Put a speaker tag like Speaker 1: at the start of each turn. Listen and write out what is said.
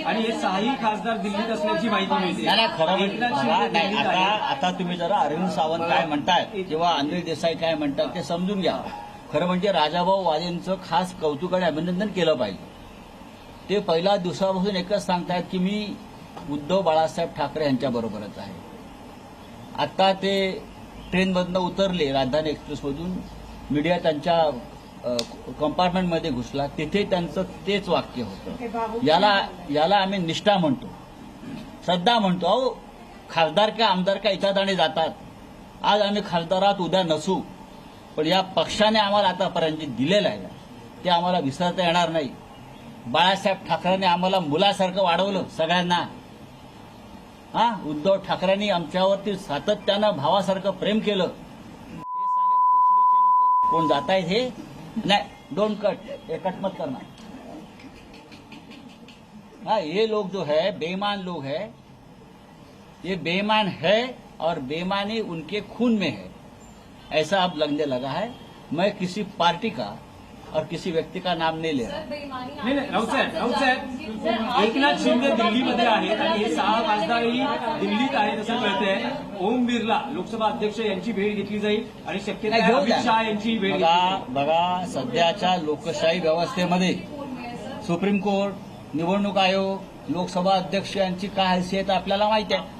Speaker 1: आणि हे 6ही खासदार दिल्लीत असल्याची माहिती मिळते.
Speaker 2: नाही खरं म्हणजे
Speaker 1: एकनाथ
Speaker 2: बघा,
Speaker 1: शिंदे
Speaker 2: नाही
Speaker 1: दिल्लीत
Speaker 2: आता
Speaker 1: आहेत.
Speaker 2: आता तुम्ही जरा अरविंद सावंत काय म्हणतायत किंवा अनिल देसाई काय म्हणतात ते समजून घ्या. खरं म्हणजे राजाभाऊ वाजेंचं खास कौतुक आणि अभिनंदन केलं पाहिजे. ते पहिल्या दिवसापासून एकच सांगतायत की मी उद्धव बाळासाहेब ठाकरे यांच्याबरोबरच आहे. आता ते ट्रेनमधनं उतरले राजधानी एक्सप्रेसमधून, मीडिया त्यांच्या कंपार्टमेंटमध्ये घुसला, तिथे त्यांचं तेच वाक्य होतं. याला आम्ही निष्ठा म्हणतो, श्रद्धा म्हणतो. अहो खासदार का आमदार का येतात आणि जातात. आज आम्ही खासदारात उद्या नसू, पण या पक्षाने आम्हाला आतापर्यंत जे दिलेलं आहे ते आम्हाला विसरता येणार नाही. बाळासाहेब ठाकरेंनी आम्हाला मुलासारखं वाढवलं सगळ्यांना. उद्धव ठाकरेंनी आमच्यावरती सातत्यानं भावासारखं प्रेम केलं. हे सारे भोसडीचे लोक कोण जात आहेत हे नहीं, डोंट कट, ये कट मत करना. हाँ, ये लोग जो है बेईमान लोग है, ये बेईमान है और बेईमानी उनके खून में है, ऐसा अब लगने लगा है. मैं किसी पार्टी का और किसी व्यक्ति का नाम नहीं ले रहा.
Speaker 1: नाही राऊत साहेब, एकनाथ शिंदे दिल्लीमध्ये आहेत आणि हे 6 खासदारही दिल्लीत आहेत असं कळतंय. ओम बिर्ला लोकसभा अध्यक्ष यांची भेट घेतली जाईल आणि शक्यता आहे अमित शहा यांची भेट घेतली जाईल.
Speaker 2: बघा सध्याच्या लोकशाही व्यवस्थेमध्ये सुप्रीम कोर्ट, निवडणूक आयोग, लोकसभा अध्यक्ष यांची काय हैसियत आपल्याला माहिती आहे.